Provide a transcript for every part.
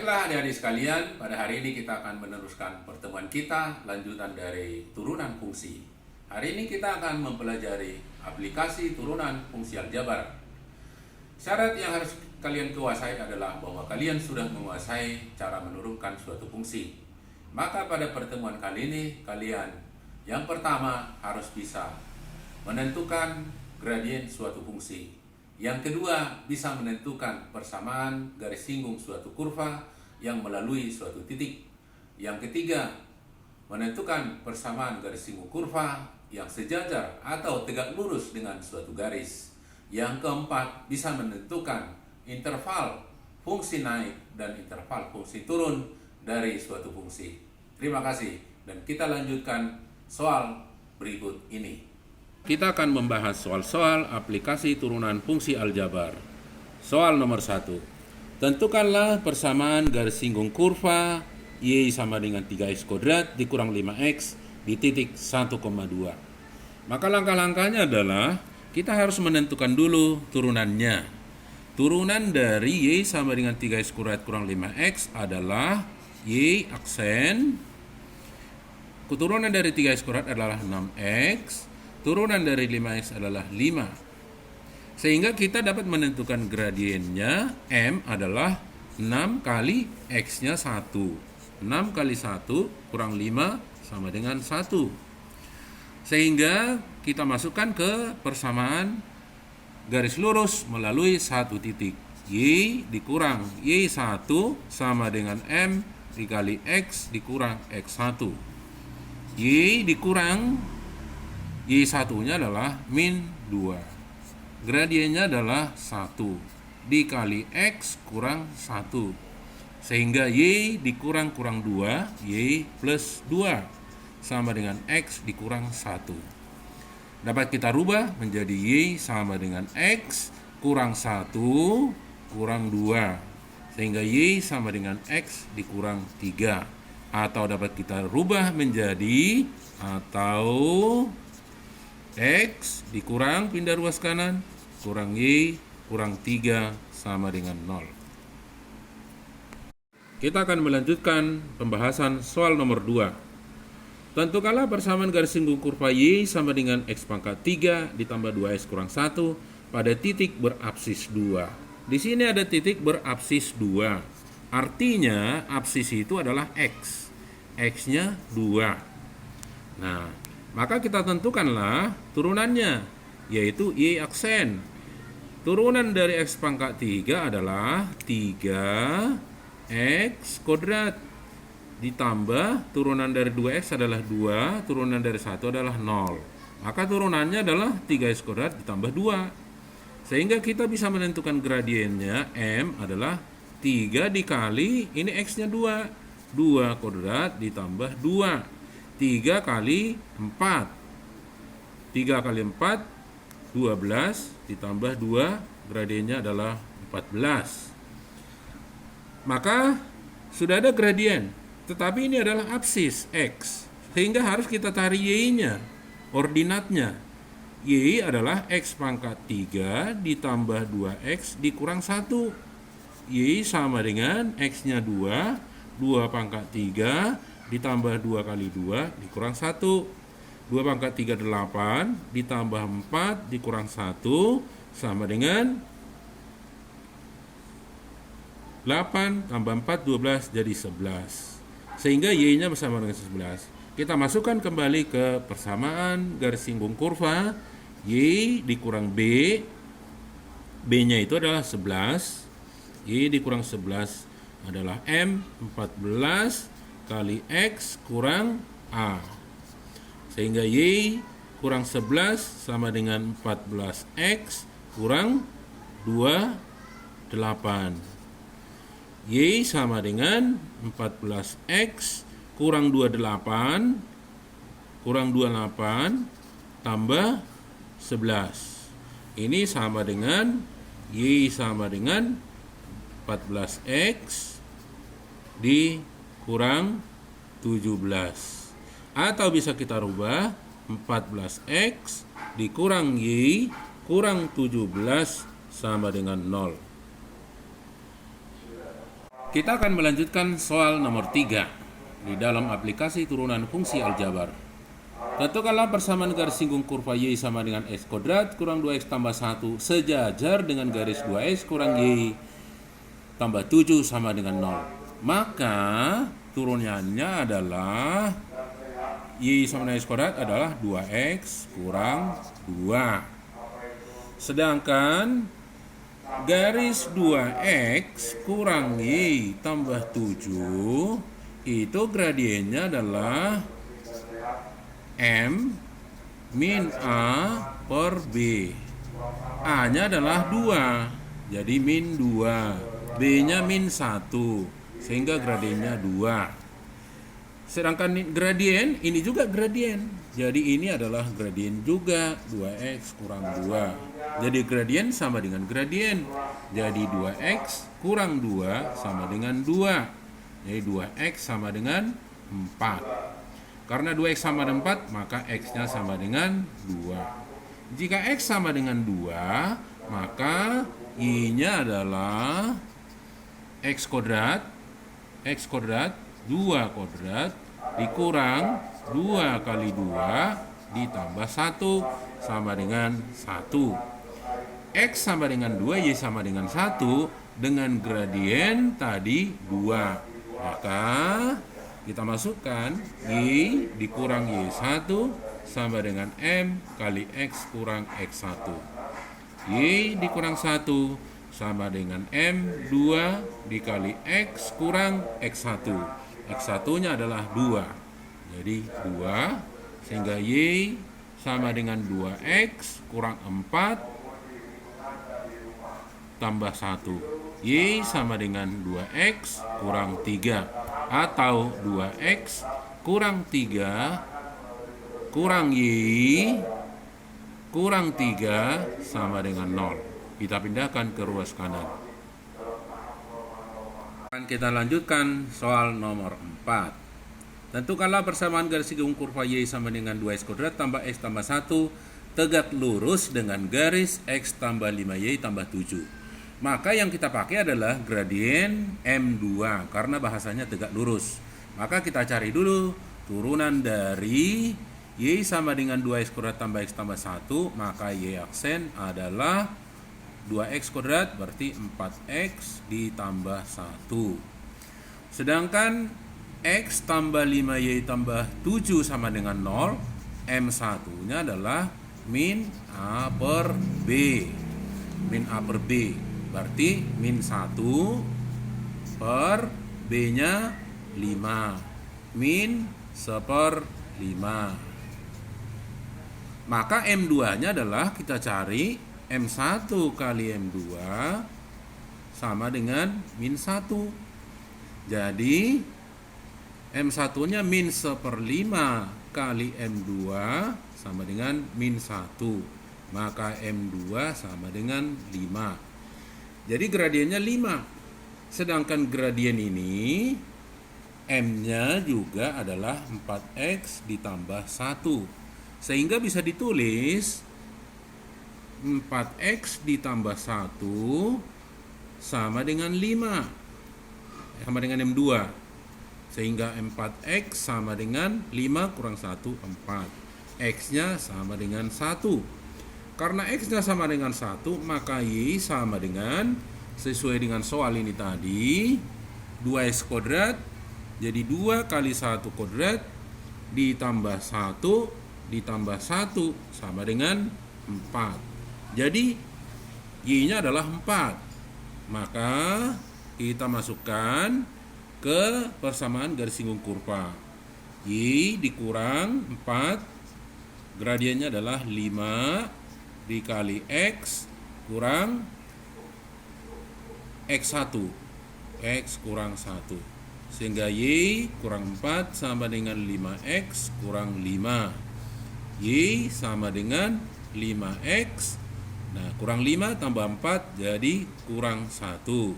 Baiklah adik-adik sekalian, pada hari ini kita akan meneruskan pertemuan kita lanjutan dari turunan fungsi. Hari ini kita akan mempelajari aplikasi turunan fungsi aljabar. Syarat yang harus kalian kuasai adalah bahwa kalian sudah menguasai cara menurunkan suatu fungsi. Maka pada pertemuan kali ini kalian yang pertama harus bisa menentukan gradien suatu fungsi. Yang kedua, bisa menentukan persamaan garis singgung suatu kurva yang melalui suatu titik. Yang ketiga, menentukan persamaan garis singgung kurva yang sejajar atau tegak lurus dengan suatu garis. Yang keempat, bisa menentukan interval fungsi naik dan interval fungsi turun dari suatu fungsi. Terima kasih, dan kita lanjutkan soal berikut ini. Kita akan membahas soal-soal aplikasi turunan fungsi aljabar. Soal nomor 1. Tentukanlah persamaan garis singgung kurva Y sama dengan 3x kuadrat dikurang 5x di titik 1,2. Maka langkah-langkahnya adalah kita harus menentukan dulu turunannya. Turunan dari Y sama dengan 3x kuadrat kurang 5x adalah Y aksen. Turunan dari 3x kuadrat adalah 6x. Turunan dari 5x adalah 5. Sehingga kita dapat menentukan gradiennya M adalah 6 kali X-nya 1. 6 kali 1 kurang 5 sama dengan 1. Sehingga kita masukkan ke persamaan garis lurus melalui satu titik. Y dikurang Y1 sama dengan M dikali X dikurang X1. Y dikurang Y1-nya adalah min 2. Gradiennya adalah 1 dikali X kurang 1. Sehingga Y dikurang kurang 2, Y plus 2 sama dengan X dikurang 1. Dapat kita rubah menjadi Y sama dengan X kurang 1 kurang 2. Sehingga Y sama dengan X dikurang 3. Atau dapat kita rubah menjadi X dikurang pindah ruas kanan kurang Y kurang 3 sama dengan 0. Kita akan melanjutkan pembahasan soal nomor 2. Tentukanlah persamaan garis singgung kurva Y sama dengan X pangkat 3 ditambah 2X kurang 1 pada titik berapsis 2. Di sini ada titik berapsis 2. Artinya apsis itu adalah X. X-nya 2. Nah, maka kita tentukanlah turunannya, yaitu Y aksen. Turunan dari X pangkat 3 adalah 3X kuadrat. Ditambah turunan dari 2X adalah 2, turunan dari 1 adalah 0. Maka turunannya adalah 3X kuadrat ditambah 2. Sehingga kita bisa menentukan gradiennya M adalah 3 dikali, ini X-nya 2. 2 kuadrat ditambah 2. 3 kali 4. 3 kali 4, 12 ditambah 2, gradiennya adalah 14. Maka sudah ada gradien, tetapi ini adalah apsis X. Sehingga harus kita cari Y-nya, ordinatnya. Y adalah X pangkat 3 ditambah 2X dikurang 1. Y sama dengan X-nya 2, 2 pangkat 3 ditambah 2 kali 2 dikurang 1. 2 pangkat 3 8 ditambah 4 dikurang 1 sama dengan 8 tambah 4 12 jadi 11. Sehingga Y-nya bersama dengan 11. Kita masukkan kembali ke persamaan garis singgung kurva Y dikurang B. B-nya itu adalah 11. Y dikurang 11 adalah M 14 kali X kurang A. Sehingga Y kurang 11 sama dengan 14X kurang 2, 8. Y sama dengan 14X kurang 28 kurang 28 tambah 11. Ini sama dengan Y sama dengan 14X dikurang 17. Atau bisa kita rubah 14X dikurang Y kurang 17 sama dengan 0. Kita akan melanjutkan soal nomor 3 di dalam aplikasi turunan fungsi aljabar. Tentukanlah persamaan garis singgung kurva Y sama dengan X kuadrat kurang 2X tambah 1 sejajar dengan garis 2X kurang Y tambah 7 sama dengan 0. Maka turunannya adalah Y sama dengan X kuadrat adalah 2X kurang 2. Sedangkan garis 2X kurang Y tambah 7 itu gradiennya adalah M min A per B. A-nya adalah 2, jadi min 2. B-nya min 1, sehingga gradiennya 2. Sedangkan gradien, ini juga gradien. Jadi ini adalah gradien juga, 2X kurang 2. Jadi gradien sama dengan gradien. Jadi 2X kurang 2 sama dengan 2. Jadi 2X sama dengan 4. Karena 2X sama dengan 4, maka X-nya sama dengan 2. Jika X sama dengan 2, maka Y-nya adalah X kuadrat 2 kuadrat dikurang 2 kali 2 ditambah 1 sama dengan 1. X sama dengan 2, Y sama dengan 1 dengan gradien tadi 2. Maka kita masukkan Y dikurang Y1 sama dengan M kali X kurang X1. Y dikurang 1 sama dengan M2 dikali X kurang X1. X1-nya adalah 2. Jadi 2, sehingga Y sama dengan 2X kurang 4 tambah 1. Y sama dengan 2X kurang 3. Atau 2X kurang 3 kurang Y kurang 3 sama dengan 0. Kita pindahkan ke ruas kanan. Kita lanjutkan soal nomor 4. Tentukanlah persamaan garis singgung kurva Y sama dengan 2X kuadrat tambah X tambah 1 tegak lurus dengan garis X tambah 5Y tambah 7. Maka yang kita pakai adalah gradien M2 karena bahasanya tegak lurus. Maka kita cari dulu turunan dari Y sama dengan 2X kuadrat tambah X tambah 1. Maka Y aksen adalah 2X kuadrat berarti 4X ditambah 1. Sedangkan X tambah 5Y tambah 7 sama dengan 0. M1 nya adalah min A per B. Min A per B berarti min 1 per B-nya 5. Min 1/5. Maka M2-nya adalah kita cari M1 kali M2 sama dengan min 1. Jadi M1-nya min 1/5 kali M2 sama dengan min 1. Maka M2 sama dengan 5. Jadi gradiennya 5. Sedangkan gradien ini M-nya juga adalah 4X ditambah 1. Sehingga bisa ditulis 4X ditambah 1 sama dengan 5. Sama dengan M2. Sehingga 4X sama dengan 5 kurang 1, 4. X-nya sama dengan 1. Karena X-nya sama dengan 1, maka Y sama dengan, sesuai dengan soal ini tadi, 2X kuadrat, jadi 2 kali 1 kuadrat, ditambah 1, ditambah 1, sama dengan 4. Jadi, Y-nya adalah 4. Maka, kita masukkan ke persamaan garis singgung kurva. Y dikurang 4, gradiennya adalah 5 dikali X kurang X1. X kurang 1. Sehingga Y kurang 4 sama dengan 5X kurang 5. Y sama dengan 5X. Nah, kurang 5 tambah 4 jadi kurang 1.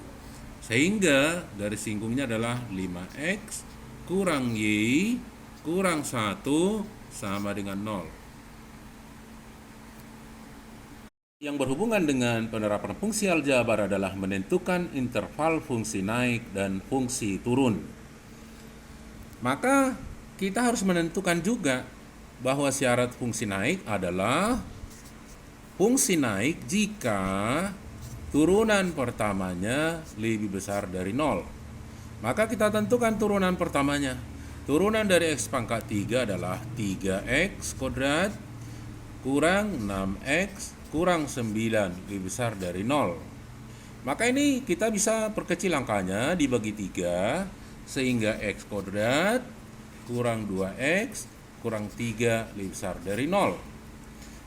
Sehingga garis singgungnya adalah 5X kurang Y kurang 1 sama dengan 0. Yang berhubungan dengan penerapan fungsi aljabar adalah menentukan interval fungsi naik dan fungsi turun. Maka kita harus menentukan juga bahwa syarat fungsi naik adalah fungsi naik jika turunan pertamanya lebih besar dari 0. Maka kita tentukan turunan pertamanya. Turunan dari x pangkat 3 adalah 3x kuadrat kurang 6x kurang 9 lebih besar dari 0. Maka ini kita bisa perkecil angkanya dibagi 3 sehingga x kuadrat kurang 2x kurang 3 lebih besar dari 0.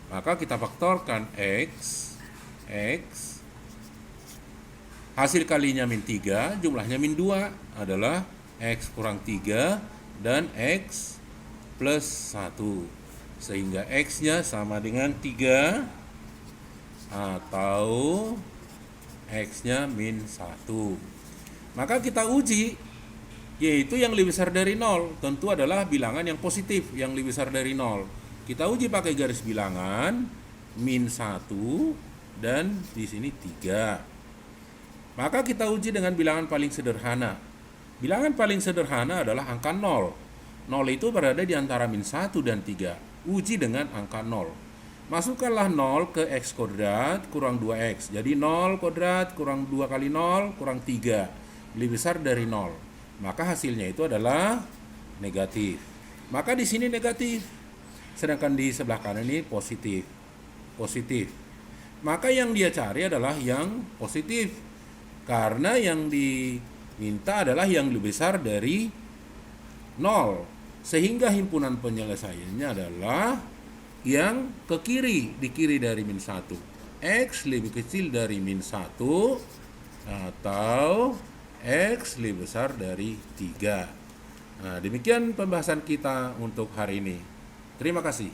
Maka kita faktorkan x hasil kalinya min 3, jumlahnya min 2 adalah x kurang 3 dan x plus 1. Sehingga x-nya sama dengan 3 atau x-nya min 1. Maka kita uji, yaitu yang lebih besar dari 0 tentu adalah bilangan yang positif, yang lebih besar dari 0. Kita uji pakai garis bilangan min 1 dan di sini 3. Maka kita uji dengan bilangan paling sederhana. Bilangan paling sederhana adalah angka 0. 0 itu berada di antara min 1 dan 3. Uji dengan angka 0. Masukkanlah 0 ke x kuadrat kurang 2x. Jadi 0 kuadrat kurang 2 kali 0 kurang 3. Lebih besar dari 0. Maka hasilnya itu adalah negatif. Maka di sini negatif. Sedangkan di sebelah kanan ini positif. Positif. Maka yang dia cari adalah yang positif. Karena yang diminta adalah yang lebih besar dari 0. Sehingga himpunan penyelesaiannya adalah yang ke kiri, di kiri dari min 1. X lebih kecil dari min 1 atau X lebih besar dari 3. Nah, demikian pembahasan kita untuk hari ini. Terima kasih.